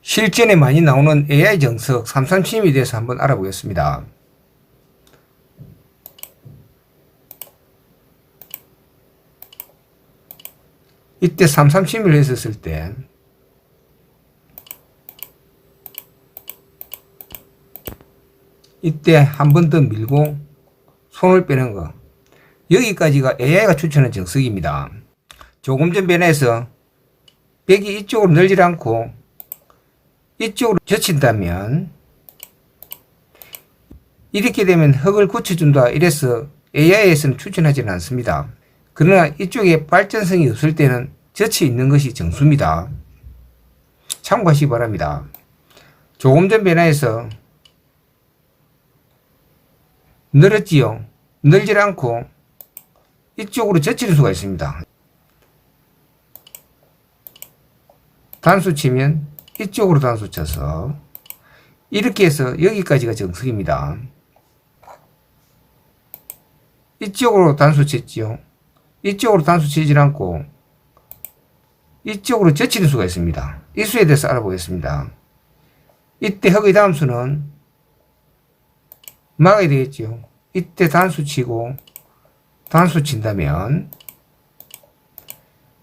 실전에 많이 나오는 AI 정석 337에 대해서 한번 알아보겠습니다. 이때 337을 했었을 때 이때 한 번 더 밀고 손을 빼는 거, 여기까지가 AI가 추천한 정석입니다. 조금 전 변화에서 백이 이쪽으로 늘지 않고 이쪽으로 젖힌다면 이렇게 되면 흙을 굳혀준다 이래서 AI에서는 추천하지는 않습니다. 그러나 이쪽에 발전성이 없을 때는 젖혀 있는 것이 정수입니다. 참고하시기 바랍니다. 조금 전 변화에서 늘었지요. 늘지 않고 이쪽으로 젖히는 수가 있습니다. 단수 치면 이쪽으로 단수 쳐서 이렇게 해서 여기까지가 정석입니다. 이쪽으로 단수 쳤지요. 이쪽으로 단수 치지 않고 이쪽으로 젖히는 수가 있습니다. 이 수에 대해서 알아보겠습니다. 이때 흙의 다음 수는 막아야 되겠죠. 이때 단수 치고 단수 친다면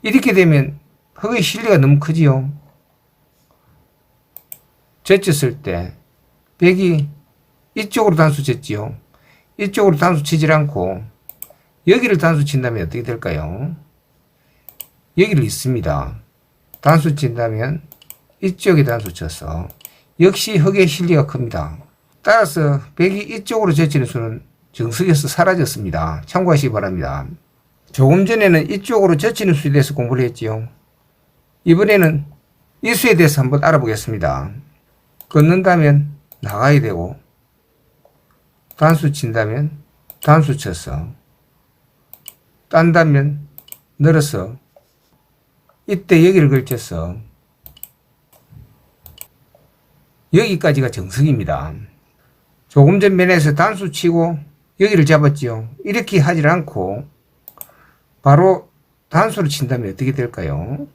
이렇게 되면 흙의 실리가 너무 크지요. 젖혔을 때 백이 이쪽으로 단수 쳤지요. 이쪽으로 단수 치지 않고 여기를 단수 친다면 어떻게 될까요? 여기를 있습니다. 단수 친다면 이쪽에 단수 쳐서 역시 흙의 실리가 큽니다. 따라서 백이 이쪽으로 젖히는 수는 정석에서 사라졌습니다. 참고하시기 바랍니다. 조금 전에는 이쪽으로 젖히는 수에 대해서 공부를 했지요. 이번에는 이 수에 대해서 한번 알아보겠습니다. 끊는다면 나가야 되고 단수 친다면 단수 쳐서 딴다면 늘어서 이때 여기를 걸쳐서 여기까지가 정석입니다. 조금 전 면에서 단수 치고 여기를 잡았지요. 이렇게 하지 않고 바로 단수를 친다면 어떻게 될까요?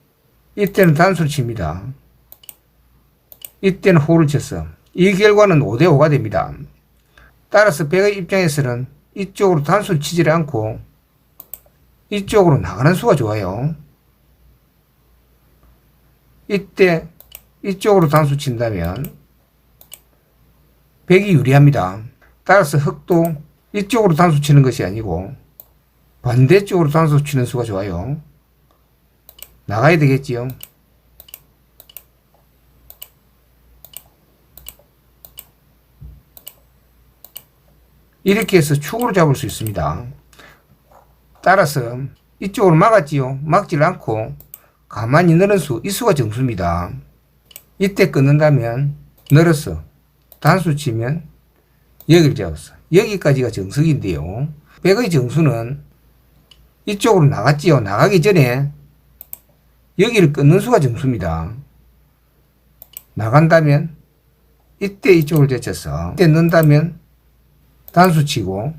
이때는 단수를 칩니다. 이때는 호를 쳤어. 이 결과는 5대5가 됩니다. 따라서 백의 입장에서는 이쪽으로 단수를 치지 않고 이쪽으로 나가는 수가 좋아요. 이때 이쪽으로 단수 친다면 백이 유리합니다. 따라서 흙도 이쪽으로 단수 치는 것이 아니고 반대쪽으로 단수 치는 수가 좋아요. 나가야 되겠지요. 이렇게 해서 축으로 잡을 수 있습니다. 따라서 이쪽으로 막았지요. 막질 않고 가만히 늘은 수, 이 수가 정수입니다. 이때 끊는다면 늘었어. 단수 치면 여기를 잡았어. 여기까지가 정석인데요. 백의 정수는 이쪽으로 나갔지요. 나가기 전에 여기를 끊는 수가 정수입니다. 나간다면 이때 이쪽을 젖혀서 이때 넣는다면 단수 치고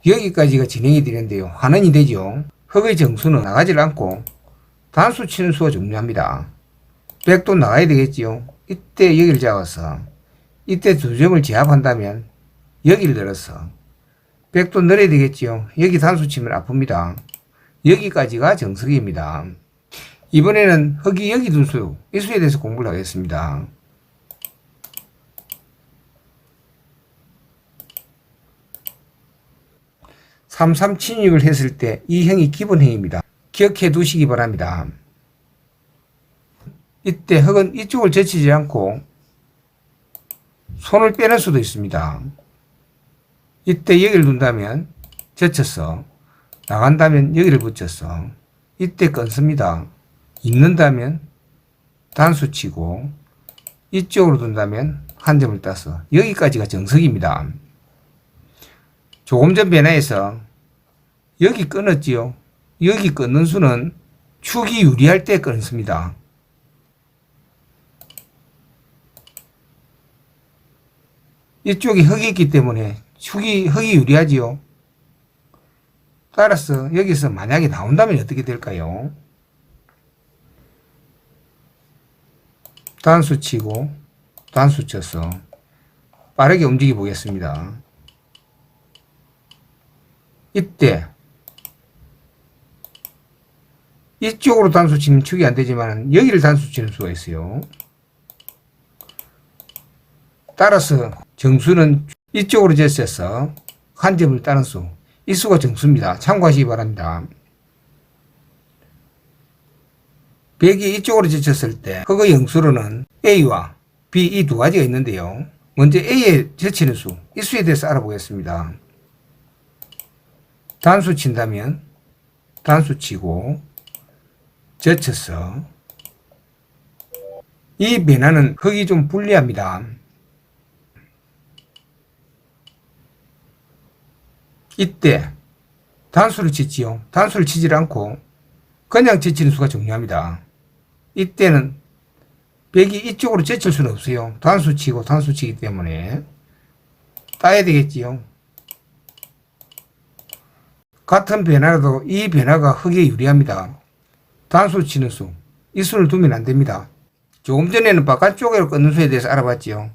여기까지가 진행이 되는데요. 환원이 되죠. 흙의 정수는 나가지 않고 단수 치는 수가 중요합니다. 백도 나가야 되겠지요. 이때 여기를 잡아서 이때 두 점을 제압한다면 여기를 늘어서 백도 늘어야 되겠지요. 여기 단수 치면 아픕니다. 여기까지가 정석입니다. 이번에는 흙이 여기 둔 수, 이 수에 대해서 공부를 하겠습니다. 삼삼침입을 했을 때 이 형이 기본형입니다. 기억해 두시기 바랍니다. 이때 흙은 이쪽을 젖히지 않고 손을 빼는 수도 있습니다. 이때 여기를 둔다면 젖혀서 나간다면 여기를 붙여서 이때 끊습니다. 있는다면 단수 치고 이쪽으로 둔다면 한 점을 따서 여기까지가 정석입니다. 조금 전 변화에서 여기 끊었지요. 여기 끊는 수는 축이 유리할 때 끊습니다. 이쪽이 흙이 있기 때문에 흙이 유리하지요. 따라서 여기서 만약에 나온다면 어떻게 될까요? 단수 치고 단수 쳐서 빠르게 움직여 보겠습니다. 이때 이쪽으로 단수 치면 축이 안 되지만 여기를 단수 치는 수가 있어요. 따라서 정수는 이쪽으로 쟀어서 한 점을 따는 수, 이 수가 정수입니다. 참고하시기 바랍니다. 백이 이쪽으로 쟀을 때 흑의 영수로는 A와 B 이 두 가지가 있는데요. 먼저 A에 쟀치는 수, 이 수에 대해서 알아보겠습니다. 단수 친다면 단수 치고 젖혀서 이 변화는 흑이 좀 불리합니다. 이때 단수를 치지요. 단수를 치지 않고 그냥 젖히는 수가 중요합니다. 이때는 백이 이쪽으로 젖힐 수는 없어요. 단수 치고 단수 치기 때문에 따야 되겠지요. 같은 변화라도 이 변화가 흑에 유리합니다. 단수 치는 수, 이 수를 두면 안 됩니다. 조금 전에는 바깥쪽으로 끊는 수에 대해서 알아봤지요.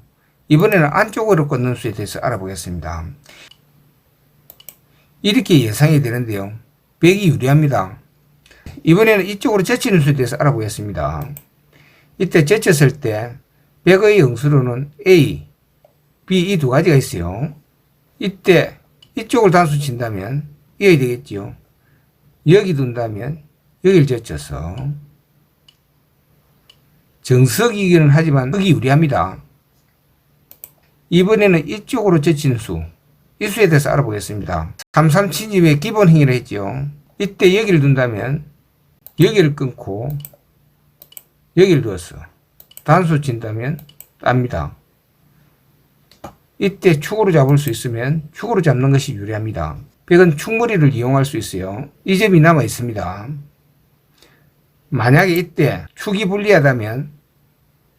이번에는 안쪽으로 끊는 수에 대해서 알아보겠습니다. 이렇게 예상이 되는데요. 백이 유리합니다. 이번에는 이쪽으로 젖히는 수에 대해서 알아보겠습니다. 이때 젖혔을 때 백의 영수로는 A, B 이 두 가지가 있어요. 이때 이쪽을 단수 친다면 이어야 되겠지요. 여기 둔다면 여기를 젖혀서 정석이기는 하지만 흑이 유리합니다. 이번에는 이쪽으로 젖히는 수, 이 수에 대해서 알아보겠습니다. 3-3 친집의 기본 행위를 했죠. 이때 여기를 둔다면 여기를 끊고 여기를 두었어. 단수 친다면 땁니다. 이때 축으로 잡을 수 있으면 축으로 잡는 것이 유리합니다. 백은 축무리를 이용할 수 있어요. 이 점이 남아 있습니다. 만약에 이때 축이 불리하다면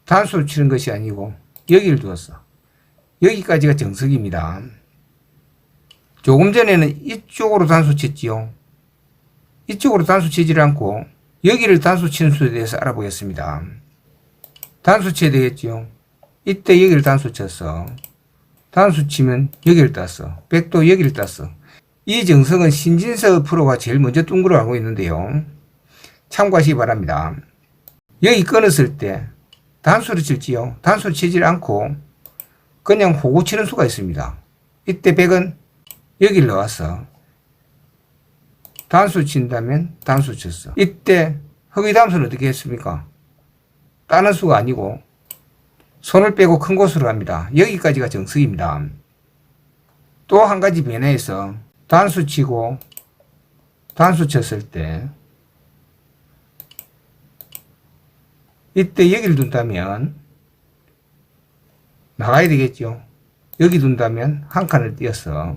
단수를 치는 것이 아니고 여기를 두었어. 여기까지가 정석입니다. 조금 전에는 이쪽으로 단수 쳤지요. 이쪽으로 단수 치지 않고 여기를 단수 치는 수에 대해서 알아보겠습니다. 단수 쳐야 되겠지요. 이때 여기를 단수 쳤어. 단수 치면 여기를 땄어. 백도 여기를 땄어. 이 정석은 신진서 프로가 제일 먼저 뜬 걸로 알고 있는데요. 참고하시기 바랍니다. 여기 끊었을 때 단수를 칠지요. 단수를 치지 않고 그냥 호구 치는 수가 있습니다. 이때 백은 여기를 넣어서 단수 친다면 단수 쳤어. 이때 흑의 단수는 어떻게 했습니까? 따는 수가 아니고 손을 빼고 큰 곳으로 합니다. 여기까지가 정석입니다. 또 한 가지 변화해서 단수 치고 단수 쳤을 때 이때 여기를 둔다면 나가야 되겠죠. 여기 둔다면 한 칸을 띄어서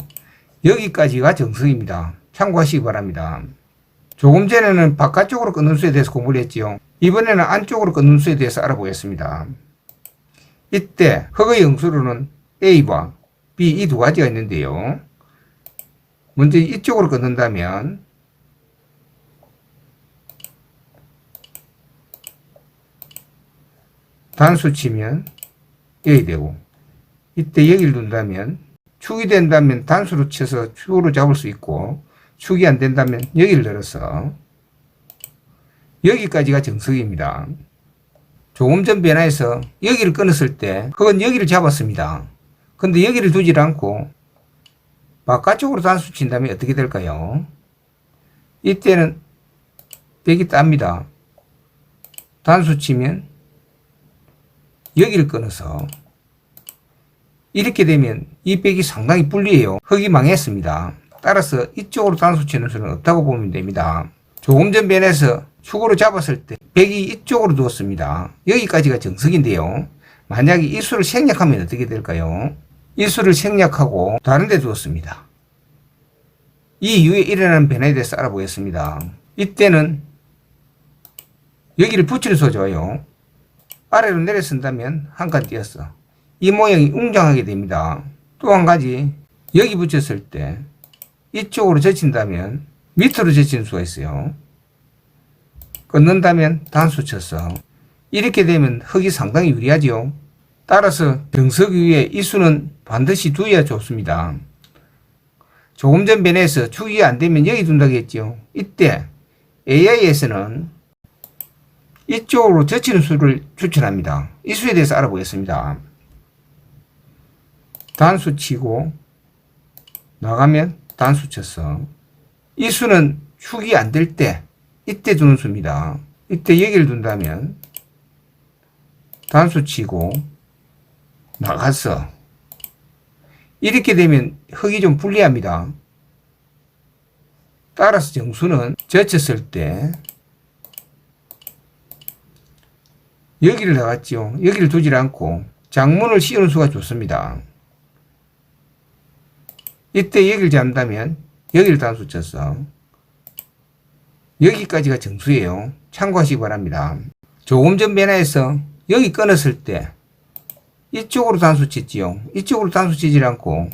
여기까지가 정석입니다. 참고하시기 바랍니다. 조금 전에는 바깥쪽으로 끊는 수에 대해서 공부를 했지요. 이번에는 안쪽으로 끊는 수에 대해서 알아보겠습니다. 이때 흑의 영수로는 A와 B 이 두 가지가 있는데요. 먼저 이쪽으로 끊는다면 단수 치면 여기 되고, 이때 여기를 둔다면 축이 된다면 단수로 쳐서 축으로 잡을 수 있고, 축이 안 된다면 여기를 늘어서 여기까지가 정석입니다. 조금 전 변화에서 여기를 끊었을 때 그건 여기를 잡았습니다. 근데 여기를 두지 않고 바깥쪽으로 단수 친다면 어떻게 될까요? 이때는 백이 땁니다. 단수 치면 여기를 끊어서 이렇게 되면 이 백이 상당히 불리해요. 흑이 망했습니다. 따라서 이쪽으로 단수 치는 수는 없다고 보면 됩니다. 조금 전 변에서 축으로 잡았을 때 백이 이쪽으로 두었습니다. 여기까지가 정석인데요. 만약에 이 수를 생략하면 어떻게 될까요? 이 수를 생략하고 다른 데 두었습니다. 이 이후에 일어나는 변화에 대해서 알아보겠습니다. 이때는 여기를 붙이는 수가 좋아요. 아래로 내려 쓴다면 한 칸 띄었어. 이 모양이 웅장하게 됩니다. 또 한 가지, 여기 붙였을 때 이쪽으로 젖힌다면 밑으로 젖히는 수가 있어요. 끊는다면 단수 쳐서 이렇게 되면 흙이 상당히 유리하죠. 따라서 정석 위에 이수는 반드시 두어야 좋습니다. 조금 전 변에서 축이 안되면 여기 둔다고 했죠. 이때 AI에서는 이쪽으로 젖히는 수를 추천합니다. 이 수에 대해서 알아보겠습니다. 단수 치고 나가면 단수 쳤어. 이 수는 축이 안 될 때 이때 두는 수입니다. 이때 여기를 둔다면 단수 치고 나갔어. 이렇게 되면 흙이 좀 불리합니다. 따라서 정수는 젖혔을 때 여기를 나갔죠. 여기를 두질 않고 장문을 씌우는 수가 좋습니다. 이때 여기를 잡는다면 여기를 단수 쳤어. 여기까지가 정수예요. 참고하시기 바랍니다. 조금 전 변화에서 여기 끊었을 때 이쪽으로 단수 쳤지요. 이쪽으로 단수 치질 않고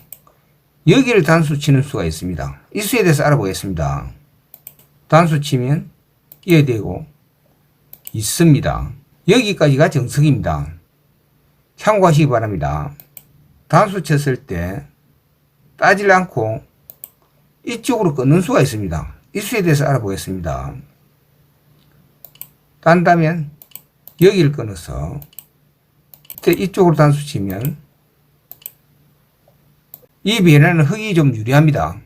여기를 단수 치는 수가 있습니다. 이 수에 대해서 알아보겠습니다. 단수 치면 이어되고 있습니다. 여기까지가 정석입니다. 참고하시기 바랍니다. 단수 쳤을 때 따질 않고 이쪽으로 끊는 수가 있습니다. 이 수에 대해서 알아보겠습니다. 딴다면 여기를 끊어서 이쪽으로 단수 치면 이 변화는 흙이 좀 유리합니다.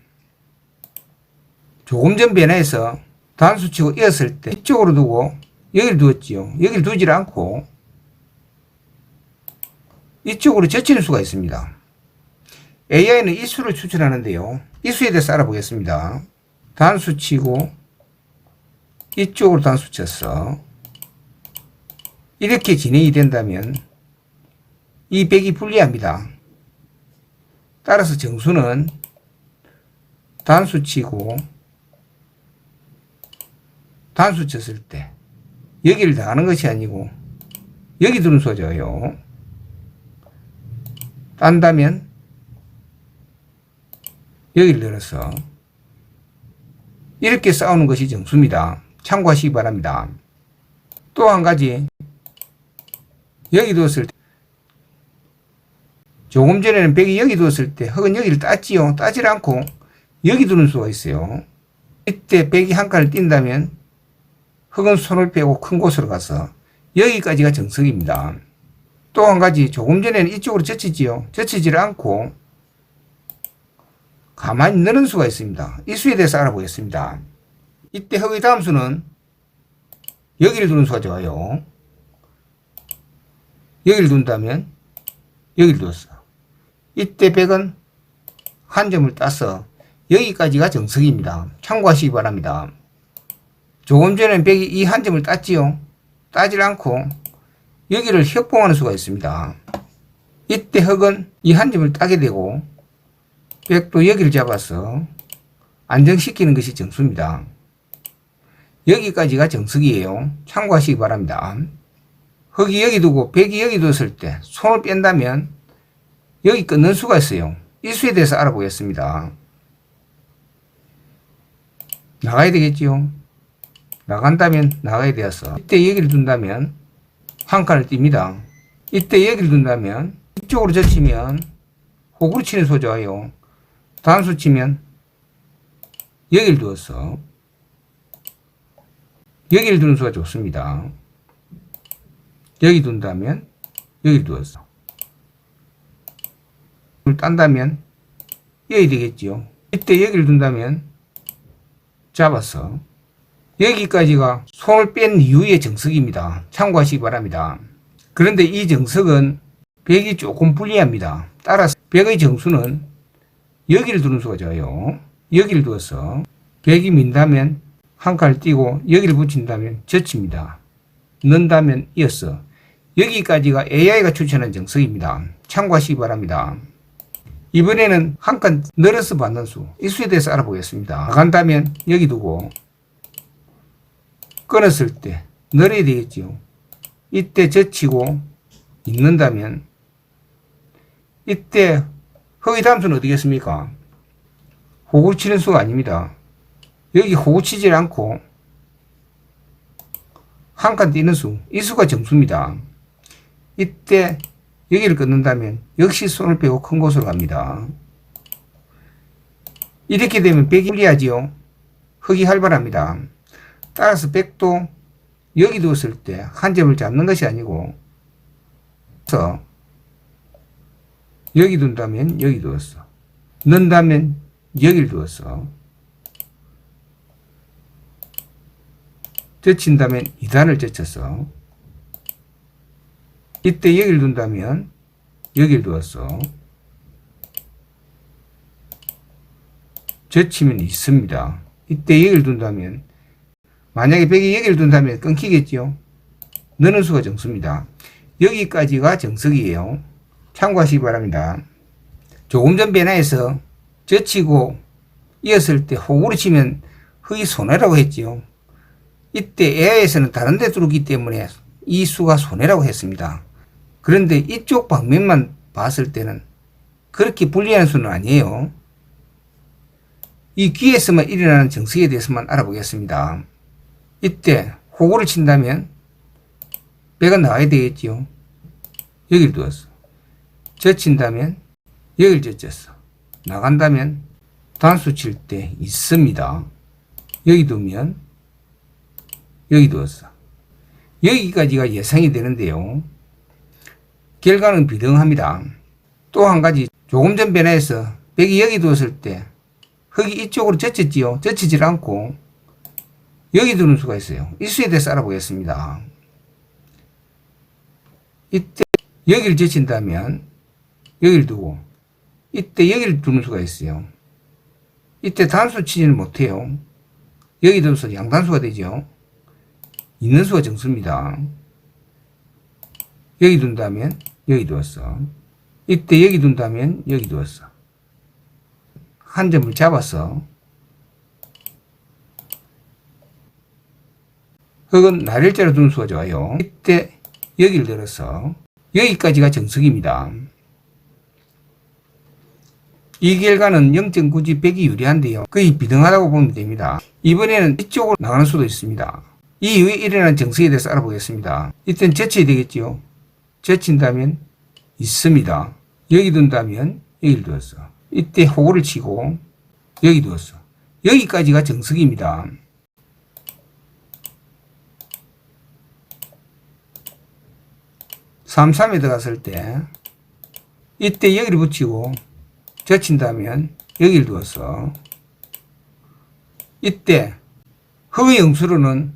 조금 전 변화에서 단수 치고 이었을 때 이쪽으로 두고 여기를 두었지요. 여기를 두질 않고 이쪽으로 젖히는 수가 있습니다. AI는 이 수를 추천하는데요. 이 수에 대해서 알아보겠습니다. 단수 치고 이쪽으로 단수 쳤어. 이렇게 진행이 된다면 이 백이 불리합니다. 따라서 정수는 단수 치고 단수 쳤을 때 여기를 나가는 것이 아니고 여기 두는 수가 좋아요. 딴다면 여기를 늘어서 이렇게 싸우는 것이 정수입니다. 참고하시기 바랍니다. 또 한 가지, 여기 두었을 때 조금 전에는 백이 여기 두었을 때 흙은 여기를 땄지요. 따질 않고 여기 두는 수가 있어요. 이때 백이 한 칸을 뛴다면 흙은 손을 빼고 큰 곳으로 가서 여기까지가 정석입니다. 또 한 가지, 조금 전에는 이쪽으로 젖히지요. 젖히지를 않고 가만히 넣는 수가 있습니다. 이 수에 대해서 알아보겠습니다. 이때 흙의 다음 수는 여기를 두는 수가 좋아요. 여기를 둔다면 여기를 두었어. 이때 백은 한 점을 따서 여기까지가 정석입니다. 참고하시기 바랍니다. 조금 전에는 백이 이 한 점을 땄지요. 따질 않고 여기를 협공하는 수가 있습니다. 이때 흙은 이 한 점을 따게 되고 백도 여기를 잡아서 안정시키는 것이 정수입니다. 여기까지가 정석이에요. 참고하시기 바랍니다. 흙이 여기 두고 백이 여기 뒀을 때 손을 뺀다면 여기 끊는 수가 있어요. 이 수에 대해서 알아보겠습니다. 나가야 되겠지요. 나간다면 나가야 되어서 이때 여기를 둔다면 한 칸을 띱니다. 이때 여기를 둔다면 이쪽으로 젖히면 호구로 치는 수 좋아요. 단수 치면 여기를 두어서 여기를 두는 수가 좋습니다. 여기 둔다면 여기를 두어서 딴다면 여기 되겠지요. 이때 여기를 둔다면 잡아서 여기까지가 손을 뺀 이후의 정석입니다. 참고하시기 바랍니다. 그런데 이 정석은 백이 조금 불리합니다. 따라서 백의 정수는 여기를 두는 수가 좋아요. 여기를 두어서 백이 민다면 한 칸을 띄고 여기를 붙인다면 젖힙니다. 넣는다면 이어서 여기까지가 AI가 추천한 정석입니다. 참고하시기 바랍니다. 이번에는 한 칸 늘어서 받는 수, 이 수에 대해서 알아보겠습니다. 나간다면 여기 두고 끊었을 때 늘어야 되겠지요. 이때 젖히고 있는다면 이때 흙의 다음 수는 어디겠습니까? 호구 치는 수가 아닙니다. 여기 호구 치질 않고 한 칸 띄는 수, 이 수가 정수입니다. 이때 여기를 끊는다면 역시 손을 빼고 큰 곳으로 갑니다. 이렇게 되면 백이 불리하지요. 흙이 활발합니다. 따라서 백도 여기 두었을 때 한 점을 잡는 것이 아니고, 그래서 여기 둔다면 여기 두었어. 넣는다면 여기를 두었어. 젖힌다면 2단을 젖혔어. 이때 여기를 둔다면 여기를 두었어. 젖히면 있습니다. 이때 여기를 둔다면, 만약에 백이 여기를 둔다면 끊기겠죠. 넣는 수가 정수입니다. 여기까지가 정석이에요. 참고하시기 바랍니다. 조금 전 변화에서 젖히고 이었을 때 호구로 치면 흙이 손해라고 했지요. 이때 에어에서는 다른 데 뚫기 때문에 이 수가 손해라고 했습니다. 그런데 이쪽 방면만 봤을 때는 그렇게 불리한 수는 아니에요. 이 귀에서만 일어나는 정석에 대해서만 알아보겠습니다. 이때 호구를 친다면 백은 나와야 되겠지요. 여기를 두었어. 젖힌다면 여기를 젖혔어. 나간다면 단수 칠 때 있습니다. 여기 두면 여기 두었어. 여기까지가 예상이 되는데요. 결과는 비등합니다. 또 한 가지, 조금 전 변화에서 백이 여기 두었을 때 흙이 이쪽으로 젖혔지요. 젖히질 않고 여기 두는 수가 있어요. 이 수에 대해서 알아보겠습니다. 이때 여기를 젖힌다면 여기를 두고 이때 여기를 두는 수가 있어요. 이때 단수 치지는 못해요. 여기 두면서 양단수가 되죠. 있는 수가 정수입니다. 여기 둔다면 여기 두었어. 이때 여기 둔다면 여기 두었어. 한 점을 잡아서 흙은 날일자로 두는 수가 좋아요. 이때 여기를 들어서 여기까지가 정석입니다. 이 결과는 0.9지 100이 유리한데요. 거의 비등하다고 보면 됩니다. 이번에는 이쪽으로 나가는 수도 있습니다. 이 이후에 일어나는 정석에 대해서 알아보겠습니다. 이때는 젖혀야 되겠죠. 젖힌다면 있습니다. 여기 둔다면 여기를 두었어. 이때 호구를 치고 여기 두었어. 여기까지가 정석입니다. 삼삼에 들어갔을 때 이때 여기를 붙이고 젖힌다면 여기를 두었어. 이때 흙의 영수로는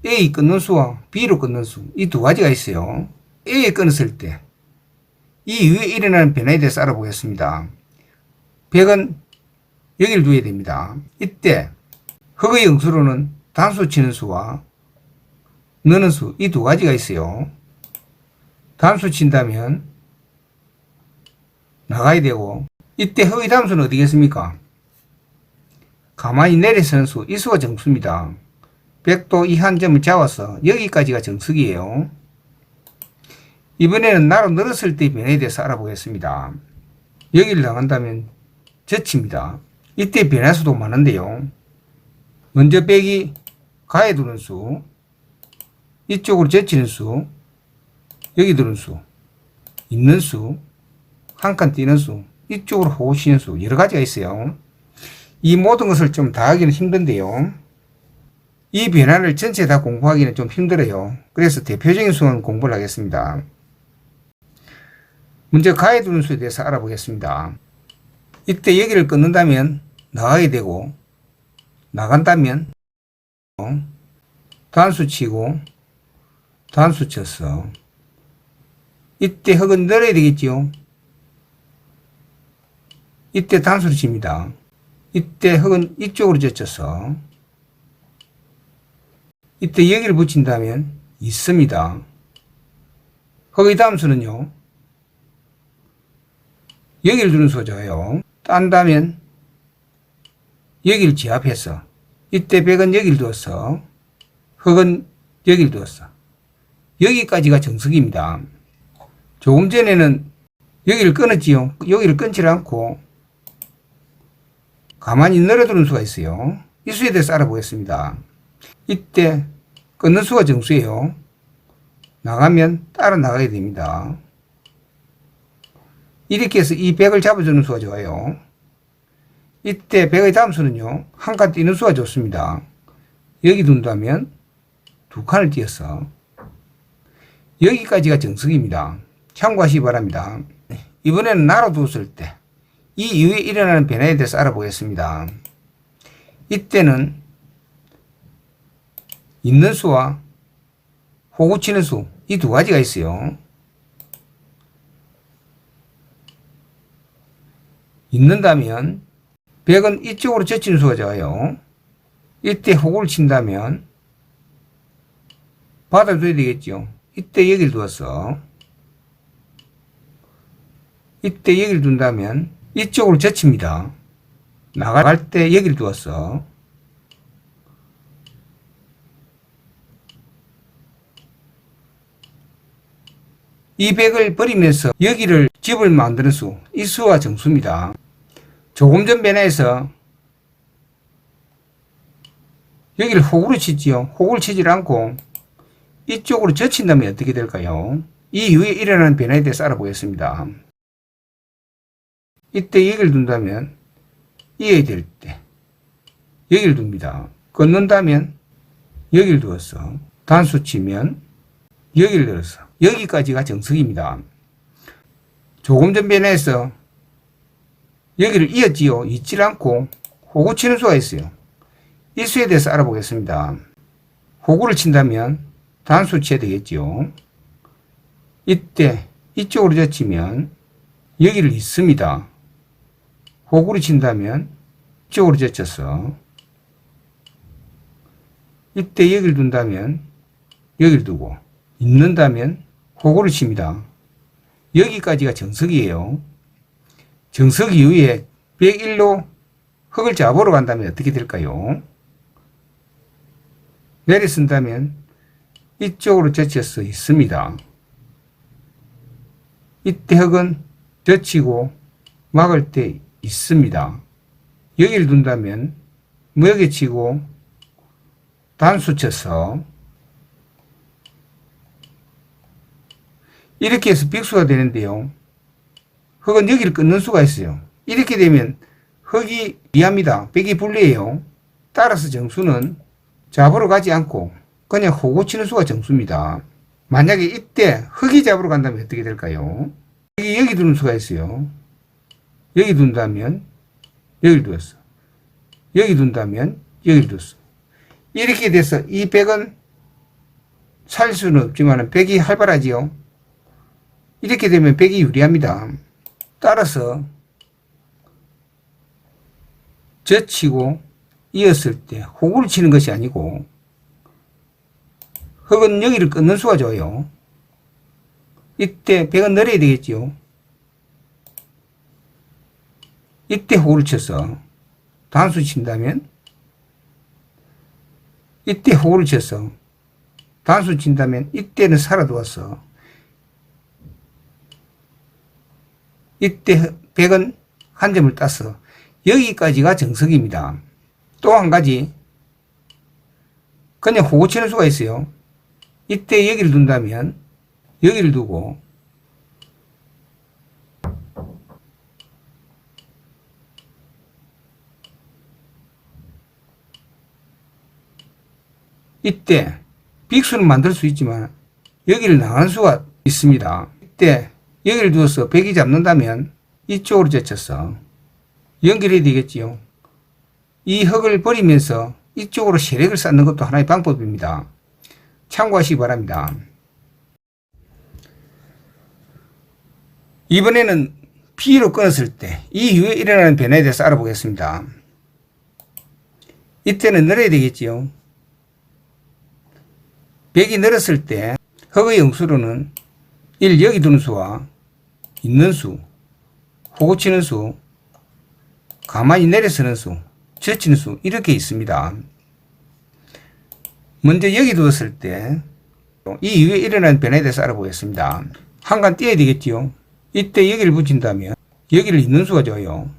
A 끊는 수와 B로 끊는 수, 이 두 가지가 있어요. A에 끊었을 때 이 이후에 일어나는 변화에 대해서 알아보겠습니다. 백은 여기를 두어야 됩니다. 이때 흙의 영수로는 단수 치는 수와 넣는 수, 이 두 가지가 있어요. 단수 친다면 나가야 되고, 이때 흙의 단수는 어디겠습니까? 가만히 내려서는 수, 이 수가 정수입니다. 백도 이 한 점을 잡아서 여기까지가 정석이에요. 이번에는 나로 늘었을 때의 변화에 대해서 알아보겠습니다. 여기를 나간다면 젖힙니다. 이때 변화수도 많은데요. 먼저 백이 가에 두는 수, 이쪽으로 젖히는 수, 여기 두는 수, 있는 수, 한 칸 띄는 수, 이쪽으로 호구 치는 수, 여러 가지가 있어요. 이 모든 것을 좀 다 하기는 힘든데요. 이 변화를 전체 다 공부하기는 좀 힘들어요. 그래서 대표적인 수는 공부를 하겠습니다. 먼저 가에 두는 수에 대해서 알아보겠습니다. 이때 여기를 끊는다면 나가야 되고, 나간다면 단수 치고 단수 쳤어. 이때 흙은 늘어야 되겠지요. 이때 단수를 칩니다. 이때 흙은 이쪽으로 젖혀서 이때 여기를 붙인다면 있습니다. 흙의 단수는요, 여기를 두는 수가 좋아요. 딴다면 여기를 지압해서 이때 백은 여기를 두었어. 흙은 여기를 두었어. 여기까지가 정석입니다. 조금 전에는 여기를 끊었지요. 여기를 끊지 않고 가만히 늘어두는 수가 있어요. 이 수에 대해서 알아보겠습니다. 이때 끊는 수가 정수예요. 나가면 따라 나가야 됩니다. 이렇게 해서 이 100을 잡아주는 수가 좋아요. 이때 100의 다음 수는요, 한 칸 뛰는 수가 좋습니다. 여기 둔다면 두 칸을 띄어서 여기까지가 정석입니다. 참고하시기 바랍니다. 이번에는 날아두었을 때 이 이후에 일어나는 변화에 대해서 알아보겠습니다. 이때는 있는 수와 호구치는 수, 이 두 가지가 있어요. 있는다면 100은 이쪽으로 젖히는 수가 좋아요. 이때 호구를 친다면 받아줘야 되겠죠. 이때 여기를 두었어. 이때 여기를 둔다면 이쪽으로 젖힙니다. 나갈 때 여기를 두었어. 이 100을 버리면서 여기를 집을 만드는 수, 이 수가 정수입니다. 조금 전 변화에서 여기를 호구로 치지요. 호구를 치지 않고 이쪽으로 젖힌다면 어떻게 될까요? 이 이후에 일어나는 변화에 대해서 알아보겠습니다. 이때 여기를 둔다면 이어야 될 때 여기를 둡니다. 끊는다면 여기를 두었어. 단수 치면 여기를 들어서 여기까지가 정석입니다. 조금 전 변화에서 여기를 이었지요. 잊지 않고 호구 치는 수가 있어요. 이 수에 대해서 알아보겠습니다. 호구를 친다면 단수 쳐야 되겠죠. 이때 이쪽으로 젖히면 여기를 잇습니다. 호구를 친다면 이쪽으로 젖혀서 이때 여기를 둔다면 여기를 두고 잇는다면 호구를 칩니다. 여기까지가 정석이에요. 정석 이후에 101로 흙을 잡으러 간다면 어떻게 될까요? 내려 쓴다면 이쪽으로 젖혀서 있습니다. 이때 흙은 젖히고 막을 때 있습니다. 여기를 둔다면 무역에 치고 단수 쳐서 이렇게 해서 빅수가 되는데요. 흙은 여기를 끊는 수가 있어요. 이렇게 되면 흙이 미합니다. 백이 불리해요. 따라서 정수는 잡으러 가지 않고 그냥 호구 치는 수가 정수입니다. 만약에 이때 흙이 잡으러 간다면 어떻게 될까요? 여기 두는 수가 있어요. 여기 둔다면 여기를 두었어. 여기 둔다면 여기를 뒀어. 이렇게 돼서 이 100은 살 수는 없지만 100이 활발하지요. 이렇게 되면 100이 유리합니다. 따라서 젖히고 이었을 때 호구를 치는 것이 아니고 흙은 여기를 끊는 수가 좋아요. 이때 100은 내려야 되겠지요. 이때 호구를 쳐서 단수 친다면 이때 호구를 쳐서 단수 친다면 이때는 살아두었어. 이때 100은 한 점을 따서 여기까지가 정석입니다. 또 한 가지 그냥 호구 치는 수가 있어요. 이때 여기를 둔다면 여기를 두고 이때 빅수는 만들 수 있지만 여기를 나가는 수가 있습니다. 이때 여기를 두어서 100이 잡는다면 이쪽으로 젖혀서 연결해야 되겠지요. 이 흙을 버리면서 이쪽으로 세력을 쌓는 것도 하나의 방법입니다. 참고하시기 바랍니다. 이번에는 P로 끊었을 때 이 이후에 일어나는 변화에 대해서 알아보겠습니다. 이때는 늘어야 되겠지요. 100이 늘었을 때 흙의 영수로는 1 여기 두는 수와 있는 수, 호구 치는 수, 가만히 내려서는 수, 젖히는 수 이렇게 있습니다. 먼저 여기 두었을 때 이 이후에 일어나는 변화에 대해서 알아보겠습니다. 한 칸 띄어야 되겠지요. 이때 여기를 붙인다면 여기를 있는 수가 좋아요.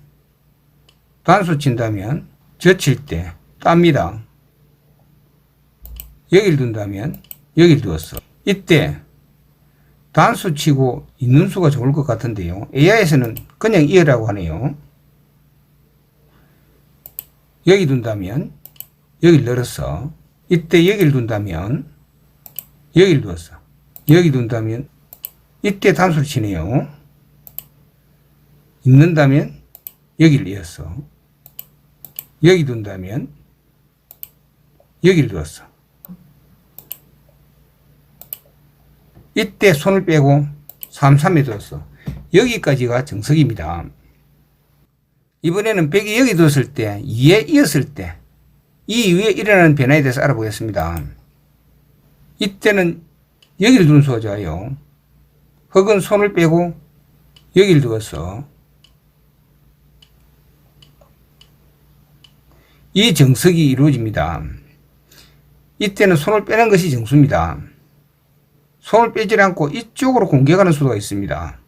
단수 친다면 젖힐 때 땁니다. 여기를 둔다면 여기를 두었어. 이때 단수 치고 있는 수가 좋을 것 같은데요. AI에서는 그냥 이어라고 하네요. 여기 둔다면 여기를 늘었어. 이때 여기를 둔다면 여기를 두었어. 여기 둔다면 이때 단수를 치네요. 있는다면 여기를 이었어. 여기 둔다면 여기를 두었어. 이때 손을 빼고 3-3에 두었어. 여기까지가 정석입니다. 이번에는 백이 여기 두었을 때 2에 이었을 때 이 이후에 일어나는 변화에 대해서 알아보겠습니다. 이때는 여기를 두는 수가 좋아요. 흑은 손을 빼고 여기를 두었어. 이 정석이 이루어집니다. 이때는 손을 빼는 것이 정수입니다. 손을 빼지 않고 이쪽으로 공격하는 수가 있습니다.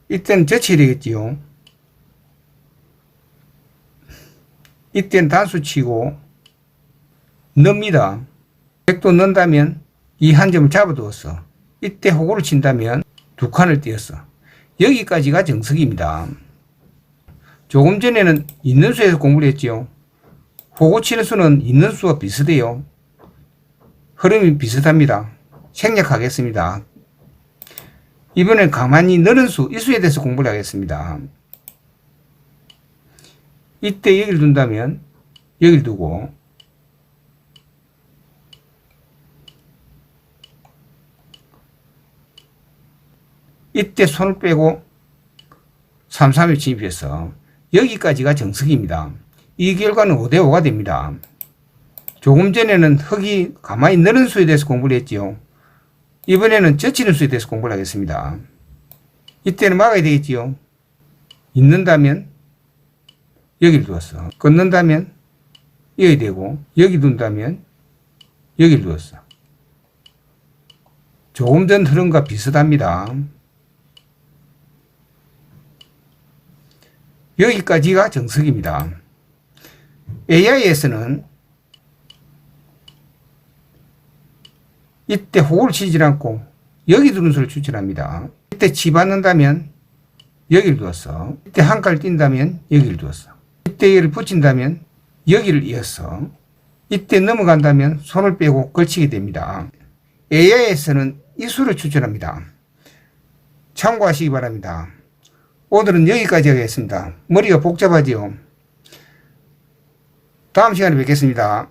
이때는 젖혀야 되겠지요. 이때는 단수 치고 넣습니다. 백도 넣는다면 이 한 점을 잡아두었어. 이때 호구를 친다면 두 칸을 띄었어. 여기까지가 정석입니다. 조금 전에는 있는 수에서 공부를 했지요. 호구 치는 수는 있는 수와 비슷해요. 흐름이 비슷합니다. 생략하겠습니다. 이번엔 가만히 넣는 수, 이 수에 대해서 공부를 하겠습니다. 이때 여기를 둔다면 여기를 두고 이때 손을 빼고 3-3에 진입해서 여기까지가 정석입니다. 이 결과는 5대5가 됩니다. 조금 전에는 흑이 가만히 넣는 수에 대해서 공부를 했지요. 이번에는 젖히는 수에 대해서 공부를 하겠습니다. 이때는 막아야 되겠지요. 있는다면 여기를 두었어. 끊는다면 여기 되고 여기 둔다면 여기를 두었어. 조금 전 흐름과 비슷합니다. 여기까지가 정석입니다. AI에서는 이때 호구를 치지 않고 여기 두는 수를 추천합니다. 이때 치받는다면 여기를 두었어. 이때 한 칼 뛴다면 여기를 두었어. 이때 여기를 붙인다면 여기를 이었어. 이때 넘어간다면 손을 빼고 걸치게 됩니다. AI에서는 이 수를 추천합니다. 참고하시기 바랍니다. 오늘은 여기까지 하겠습니다. 머리가 복잡하지요. 다음 시간에 뵙겠습니다.